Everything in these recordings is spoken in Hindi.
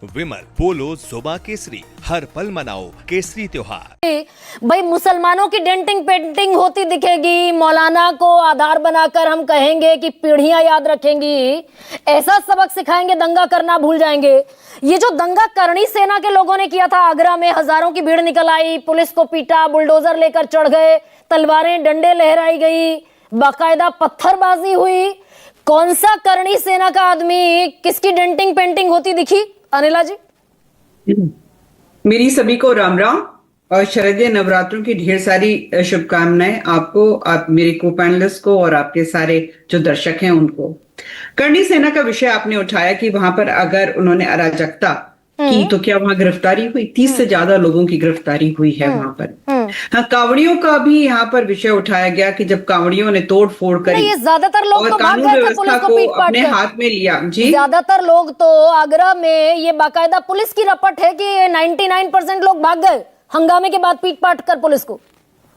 विमल पोलो जुबा केसरी, हर पल मनाओ केसरी त्योहार। भाई मुसलमानों की डेंटिंग पेंटिंग होती दिखेगी, मौलाना को आधार बनाकर हम कहेंगे कि पीढ़ियां याद रखेंगी, ऐसा सबक सिखाएंगे दंगा करना भूल जाएंगे। ये जो दंगा करणी सेना के लोगों ने किया था आगरा में, हजारों की भीड़ निकल आई, पुलिस को पीटा, बुलडोजर लेकर चढ़ गए, तलवारें डंडे लहराई गई, बाकायदा पत्थरबाजी हुई। कौन सा करणी सेना का आदमी, किसकी डेंटिंग पेंटिंग होती दिखी अनिला जी? मेरी सभी को राम राम और शारदीय नवरात्रों की ढेर सारी शुभकामनाएं आपको, आप मेरे को पैनलिस्ट को और आपके सारे जो दर्शक हैं उनको। करणी सेना का विषय आपने उठाया कि वहां पर अगर उन्होंने अराजकता की तो क्या वहां गिरफ्तारी हुई? 30 से ज्यादा लोगों की गिरफ्तारी हुई है वहां पर। हाँ, कांवड़ियों का भी यहाँ पर विषय उठाया गया कि जब कांवड़ियों ने तोड़ फोड़ करी, ये ज्यादातर लोग और तो भाग कानून गए थे पुलिस व्यवस्था को को पीट पाट अपने कर। हाथ में लिया जी। ज्यादातर लोग तो आगरा में ये बाकायदा पुलिस की रपट है कि 99% लोग भाग गए हंगामे के बाद पीट पाट कर पुलिस को।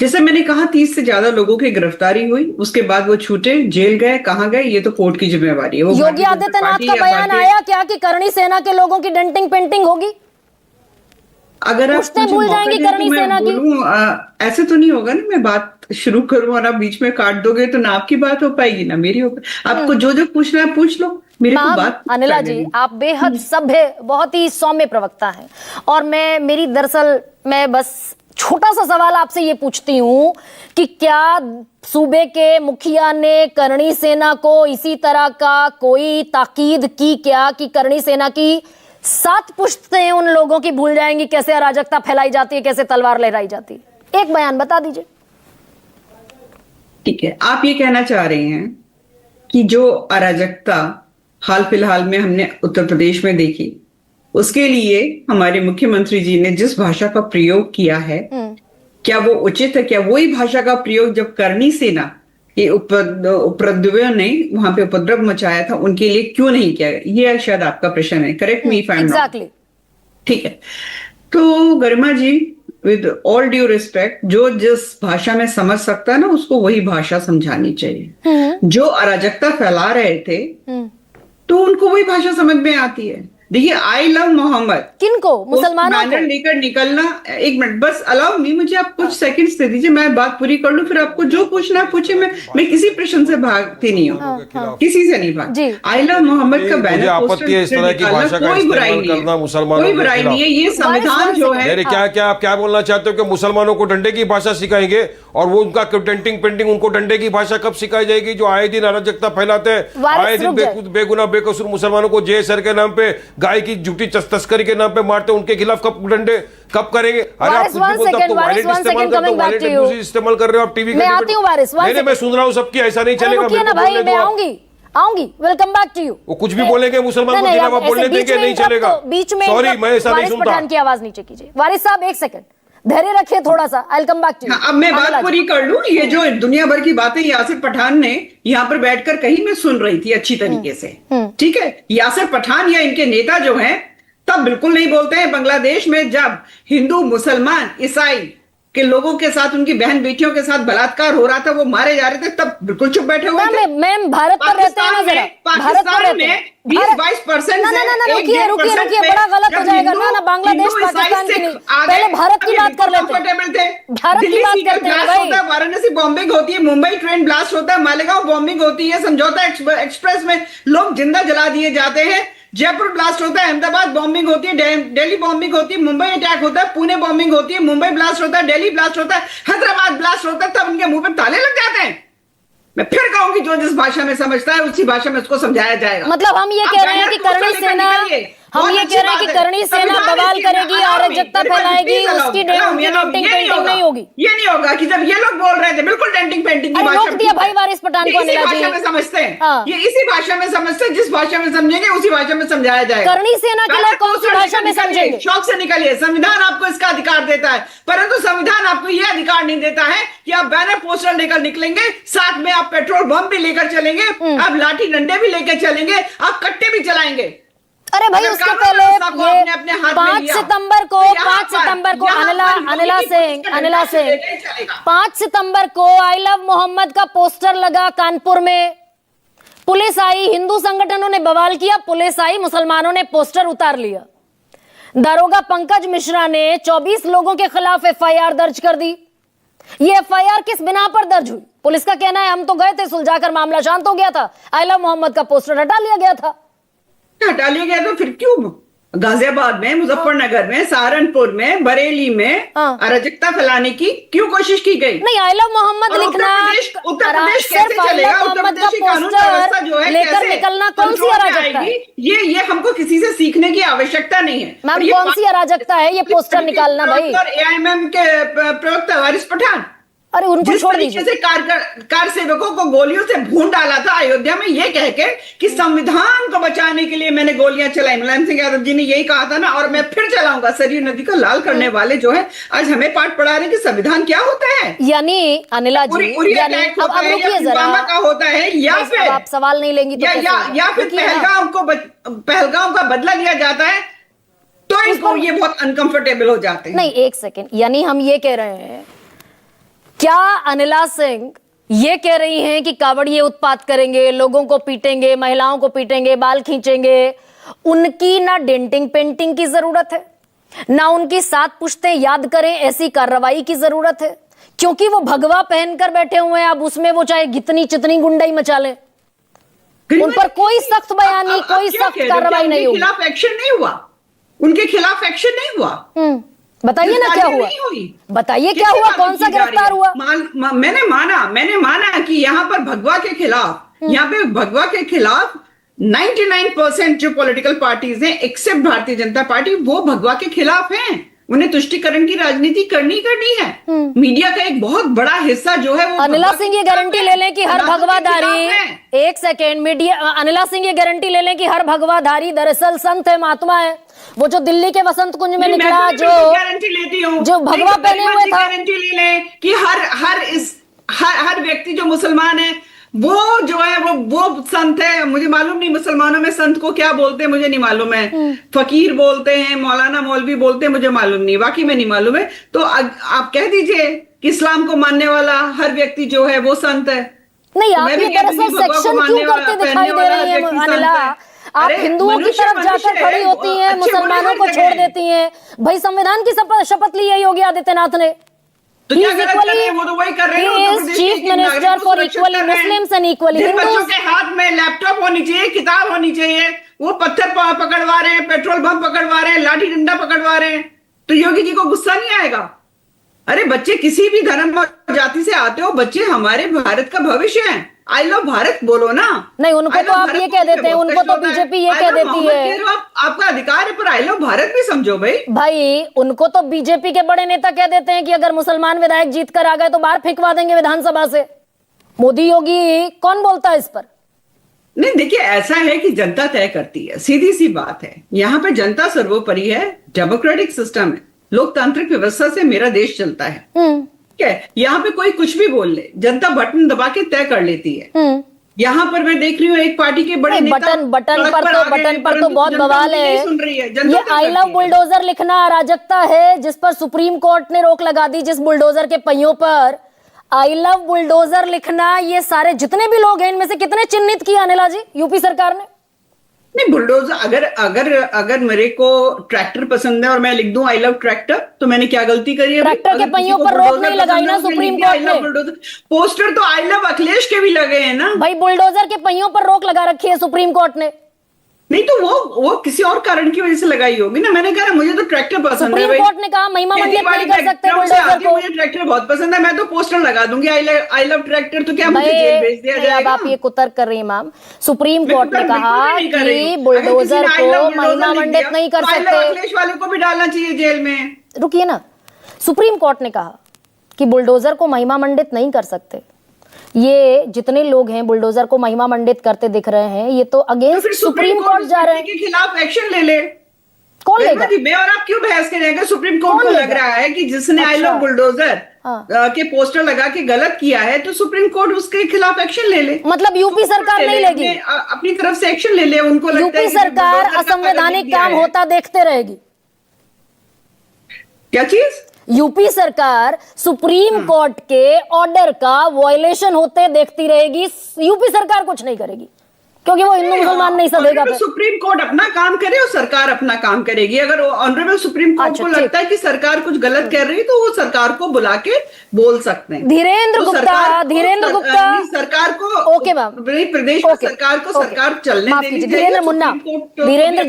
जैसे मैंने कहा 30 से ज्यादा लोगों की गिरफ्तारी हुई, उसके बाद वो छूटे, जेल गए, कहाँ गए ये तो कोर्ट की जिम्मेवारी है। वो योगी आदित्यनाथ का बयान आया क्या कि करणी सेना के लोगों की डेंटिंग पेंटिंग होगी? अगर आप कुछ भूल जाएंगे करणी सेना की। ऐसे तो नहीं होगा ना, मैं बात शुरू करूं और आप बीच में काट दोगे तो ना आपकी बात हो पाएगी ना मेरी हो पाएगी। आपको जो जो पूछना है पूछ लो, मेरे को बात अनिला जी आप बेहद सभ्य, बहुत ही सौम्य प्रवक्ता हैं, और मैं बस छोटा सा सवाल आपसे ये पूछती हूँ कि क्या सूबे के मुखिया ने करणी सेना को इसी तरह का कोई ताकीद की क्या कि करणी सेना की 7 पुश्तें उन लोगों की भूल जाएंगी कैसे अराजकता फैलाई जाती है, कैसे तलवार लहराई जाती है? एक बयान बता दीजिए। ठीक है, आप ये कहना चाह रहे हैं कि जो अराजकता हाल फिलहाल में हमने उत्तर प्रदेश में देखी, उसके लिए हमारे मुख्यमंत्री जी ने जिस भाषा का प्रयोग किया है, क्या वो उचित है? क्या वही भाषा का प्रयोग जब करणी सेना ये उपद्रवियों ने वहां पे उपद्रव मचाया था उनके लिए क्यों नहीं किया? ये शायद आपका प्रश्न है, correct me if I am wrong. ठीक है, तो गरिमा जी विद ऑल ड्यू रिस्पेक्ट, जो जिस भाषा में समझ सकता है ना उसको वही भाषा समझानी चाहिए। जो अराजकता फैला रहे थे तो उनको वही भाषा समझ में आती है। देखिए, आई लव मोहम्मद किनको? मुसलमानों को लेकर निकलना। एक मिनट बस अलाउ मी, मुझे आप कुछ सेकंड्स दे दीजिए, मैं बात पूरी कर लूं, फिर आपको जो पूछना है पूछिए। मैं किसी प्रश्न से भागती नहीं हूँ, किसी से नहीं भाग। आई लव मोहम्मद का बैनर आपत्ति है इस तरह की भाषा का इस्तेमाल करना मुसलमानों कोई बुराई नहीं है। ये संविधान जो है, क्या आप क्या बोलना चाहते हो कि मुसलमानों को डंडे की भाषा सिखाएंगे और वो उनका डेंटिंग पेंटिंग उनको डंडे की भाषा कब सिखाई जाएगी? जो आए दिन अराजकता फैलाते हैं, आए दिन बेगुनाह बेकसूर मुसलमानों को जेएसआर के नाम पे, गाय की झूठी तस्करी के नाम पे मारते, उनके खिलाफ कब डंडे कब करेंगे? अरे आप कुछ भी बोलते हो तो वायलेंट इस्तेमाल कर रहे हो आप टीवी के। नहीं, मैं सुन रहा हूँ सबकी, ऐसा नहीं चलेगा। आऊंगी, वेलकम बैक टू यू। वो कुछ भी बोलेंगे मुसलमान को खिलाफ बोलने देंगे, नहीं चलेगा। बीच में सॉरी, मैं ऐसा नहीं सुनता। पठान की आवाज नीचे कीजिए। वारिस साहब एक सेकंड धैर्य रखिए थोड़ा सा, I will come back to you. अब मैं बात पूरी कर लूं। ये जो दुनिया भर की बातें यासिर पठान ने यहाँ पर बैठकर कही, मैं सुन रही थी अच्छी तरीके से। ठीक है, यासिर पठान या इनके नेता जो हैं तब बिल्कुल नहीं बोलते हैं। बांग्लादेश में जब हिंदू मुसलमान ईसाई के लोगों के साथ, उनकी बहन बेटियों के साथ बलात्कार हो रहा था, वो मारे जा रहे थे, तब बिल्कुल चुप बैठे हुए थे। मैम भारत पर रहते हैं ना, जरा पाकिस्तान में 20-22% रुकिए, बड़ा गलत हो जाएगा ना। बांग्लादेश पाकिस्तान की नहीं, पहले भारत की बात कर लेते हैं। भारत की बात करते हैं भाई। वाराणसी बॉम्बिंग होती है, मुंबई ट्रेन ब्लास्ट होता है, मालेगांव बॉम्बिंग होती है, समझौता एक्सप्रेस में लोग जिंदा जला दिए जाते हैं, जयपुर ब्लास्ट होता है, अहमदाबाद बॉम्बिंग होती है, दिल्ली बॉम्बिंग होती है, मुंबई अटैक होता है, पुणे बॉम्बिंग होती है, मुंबई ब्लास्ट होता है, दिल्ली ब्लास्ट होता है, हैदराबाद ब्लास्ट होता है, तब उनके मुंह पे ताले लग जाते हैं। मैं फिर कहूंगी, जो जिस भाषा में समझता है उसी भाषा में उसको समझाया जाएगा। मतलब हम ये कह रहे हैं कि करणी सेना बवाल करेगी, अराजकता फैलाएगी, उसकी डेंटिंग पेंटिंग नहीं होगी। ये नहीं होगा कि जब ये लोग बोल रहे थे बिल्कुल डेंटिंग पेंटिंग की भाषा दिया भाई वारिस पठान को। इसी भाषा में समझते हैं, ये इसी भाषा में समझते हैं, जिस भाषा में समझेंगे उसी भाषा में समझाया जाएगा। करणी सेना के लोग कौन सी भाषा में समझेंगे? शौक से निकलिए, संविधान आपको इसका अधिकार देता है, परंतु संविधान आपको यह अधिकार नहीं देता है कि आप बैनर पोस्टर लेकर निकलेंगे, साथ में आप पेट्रोल बम भी लेकर चलेंगे, आप लाठी डंडे भी लेकर चलेंगे, आप कट्टे भी चलाएंगे। अरे भाई उसके पहले ये 5 सितंबर को अनिला सिंह 5 सितंबर को आई लव मोहम्मद का पोस्टर लगा कानपुर में, पुलिस आई, हिंदू संगठनों ने बवाल किया, पुलिस आई, मुसलमानों ने पोस्टर उतार लिया। दारोगा पंकज मिश्रा ने 24 लोगों के खिलाफ एफआईआर दर्ज कर दी। ये एफआईआर किस बिना पर दर्ज हुई? पुलिस का कहना है हम तो गए थे, सुलझाकर मामला शांत हो गया था, आई लव मोहम्मद का पोस्टर हटा लिया गया था। हटा लिया गया तो फिर क्यों गाजियाबाद में, मुजफ्फरनगर में, सहारनपुर में, बरेली में अराजकता फैलाने की क्यों कोशिश की गई? नहीं, आई लव मोहम्मद लिखना, उत्तर प्रदेश कैसे चलेगा? उत्तर प्रदेश की कानून व्यवस्था जो है लेकर निकलना कौन सी अराजकता है? ये हमको किसी से सीखने की आवश्यकता नहीं है। मैम कौन सी अराजकता है ये पोस्टर निकालना भाई? एआईएमएम के प्रवक्ता वारिस पठान, अरे उनको छोड़ दीजिए। से कार सेवकों को गोलियों से भून डाला था अयोध्या में, ये कह के कि संविधान को बचाने के लिए मैंने गोलियां चलाई। मुलायम सिंह यादव जी ने यही कहा था ना, और मैं फिर चलाऊंगा। सरयू नदी को लाल करने वाले जो है आज हमें पाठ पढ़ा रहे हैं कि संविधान क्या होता है। यानी अनिला जी, अब रुकिए जरा, का होता है या फिर आप सवाल नहीं लेंगी तो या फिर पहलगाम का बदला लिया जाता है, तो इसको ये बहुत अनकंफर्टेबल हो जाते हैं। नहीं, एक सेकेंड, यानी हम ये कह रहे हैं, क्या अनिला सिंह ये कह रही हैं कि कावड़िए उत्पात करेंगे, लोगों को पीटेंगे, महिलाओं को पीटेंगे, बाल खींचेंगे, उनकी ना डेंटिंग पेंटिंग की जरूरत है, ना उनकी 7 पुश्तें याद करें ऐसी कार्रवाई की जरूरत है, क्योंकि वो भगवा पहनकर बैठे हुए हैं। अब उसमें वो चाहे जितनी चितनी गुंडाई मचा लें, उन पर कोई सख्त बयानी, कोई सख्त कार्रवाई नहीं हुई। खिलाफ एक्शन नहीं हुआ, उनके खिलाफ एक्शन नहीं हुआ। बताइए ना क्या हुआ, बताइए क्या हुआ, कौन सा गिरफ्तार हुआ? मैंने माना कि यहाँ पर भगवा के खिलाफ, यहाँ पे भगवा के खिलाफ 99% जो पॉलिटिकल पार्टीज हैं एक्सेप्ट भारतीय जनता पार्टी, वो भगवा के खिलाफ हैं। उन्हें तुष्टीकरण की राजनीति करनी है। मीडिया का एक बहुत बड़ा हिस्सा जो है वो अनिला सिंह ये गारंटी ले लें कि हर भगवाधारी, एक सेकेंड, मीडिया अनिला सिंह ये गारंटी ले लें कि हर भगवाधारी दरअसल संत है, महात्मा है। वो जो दिल्ली के वसंत कुंज में निकला, जो गारंटी लेती हूँ, जो भगवा पहने हुए था, गारंटी ले लें कि हर व्यक्ति जो मुसलमान है वो जो है वो संत है। मुझे मालूम नहीं मुसलमानों में संत को क्या बोलते हैं, मुझे नहीं मालूम है। फकीर बोलते हैं, मौलाना मौलवी बोलते हैं, मुझे मालूम नहीं, बाकी में नहीं मालूम है। तो आप कह दीजिए कि इस्लाम को मानने वाला हर व्यक्ति जो है वो संत है। नहीं, आप ये दरअसल सेक्शन क्यों करते दिखाई दे रही है अनिला? आप हिंदुओं की तरफ जाकर खड़ी होती हैं, मुसलमानों को छोड़ देती हैं। भाई संविधान की शपथ ली है योगी आदित्यनाथ ने। तो क्या गलत कर रहे हैं? वो तो वही कर रहे हैं। Chief minister for equally Muslims and equally Hindus. बच्चों के हाथ में लैपटॉप होनी चाहिए, किताब होनी चाहिए, वो पत्थर पकड़वा रहे हैं, पेट्रोल बम पकड़वा रहे हैं, लाठी डंडा पकड़वा रहे हैं, तो योगी जी को गुस्सा नहीं आएगा? अरे बच्चे किसी भी धर्म और जाति से आते हो, बच्चे हमारे भारत का भविष्य है। आई लव भारत बोलो ना। नहीं, उनको तो आप ये कह देते हैं, उनको तो बीजेपी ये कह देती है। आपका अधिकार है, पर आई लव भारत भी समझो भाई उनको तो बीजेपी के बड़े नेता कह देते हैं कि अगर मुसलमान विधायक जीत कर आ गए तो बाहर फेंकवा देंगे विधानसभा से। मोदी योगी कौन बोलता है इस पर? नहीं, देखिए ऐसा है कि जनता तय करती है, सीधी सी बात है। यहाँ पे जनता सर्वोपरि है, डेमोक्रेटिक सिस्टम है, लोकतांत्रिक व्यवस्था से मेरा देश चलता है। यहाँ पे कोई कुछ भी बोल ले, जनता बटन दबा के तय कर लेती है। यहाँ पर मैं देख रही हूँ एक पार्टी के बड़े नेता बटन पर तो बहुत बवाल है। सुन रही है, ये आई लव बुलडोजर लिखना अराजकता है, जिस पर सुप्रीम कोर्ट ने रोक लगा दी। जिस बुलडोजर के पहियों पर आई लव बुलडोजर लिखना, ये सारे जितने भी लोग हैं इनमें से कितने चिन्हित किया अनिला जी यूपी सरकार ने? नहीं, बुलडोजर अगर मेरे को ट्रैक्टर पसंद है और मैं लिख दूं आई लव ट्रैक्टर, तो मैंने क्या गलती करी है? ट्रैक्टर के पहियों पर रोक नहीं लगाई ना सुप्रीम कोर्ट ने। पोस्टर तो आई लव अखिलेश के भी लगे हैं ना भाई। बुलडोजर के पहियों पर रोक लगा रखी है सुप्रीम कोर्ट ने। नहीं तो वो किसी और कारण की वजह से लगाई होगी ना। मैंने कहा मुझे तो ट्रैक्टर पसंद है। सुप्रीम कोर्ट ने कहा महिमा मंडित नहीं कर सकते बुलडोजर को। मुझे ट्रैक्टर बहुत पसंद है, मैं तो पोस्टर लगा दूंगी आई लव ट्रैक्टर। तो क्या मुझे जेल भेज दिया जाएगा? अब आप ये कुतर्क कर रही हैं मैम। सुप्रीम कोर्ट ने कहा कि बुलडोजर को महिमा मंडित नहीं कर सकते। अखिलेश वाले को भी डालना चाहिए जेल में। रुकिए ना, सुप्रीम कोर्ट ने कहा कि बुलडोजर को महिमा मंडित नहीं कर सकते। ये जितने लोग हैं बुलडोजर को महिमा मंडित करते दिख रहे हैं, ये तो अगेंस्ट सुप्रीम कोर्ट जा रहे हैं। के खिलाफ एक्शन ले ले। कौन लेगा? मैं और आप क्यों बहस करेंगे? सुप्रीम कोर्ट को लग रहा है कि जिसने आई लव बुलडोजर के पोस्टर लगा के गलत किया है, तो सुप्रीम कोर्ट उसके खिलाफ एक्शन ले ले। मतलब यूपी सरकार नहीं लेगी, अपनी तरफ से एक्शन ले ले। उनको यूपी सरकार असंवैधानिक काम होता देखते रहेगी। क्या चीज? यूपी सरकार सुप्रीम कोर्ट के ऑर्डर का वायलेशन होते देखती रहेगी, यूपी सरकार कुछ नहीं करेगी। क्योंकि वो हिंदू मुसलमान नहीं सधेगा फिर। सुप्रीम कोर्ट अपना काम करे और सरकार अपना काम करेगी। अगर ऑनरेबल सुप्रीम कोर्ट अच्छा, को ठीक। लगता है कि सरकार कुछ गलत कर रही है तो वो सरकार को बुला के बोल सकते हैं। धीरेन्द्र तो गुप्ता सरकार को ओके मैम, प्रदेश में ओके, सरकार को ओके। सरकार चलने माफ देनी कीजिए चाहिए। धीरेन्द्र मुन्ना, सुप्रीम कोर्ट को धीरेन्द्र जी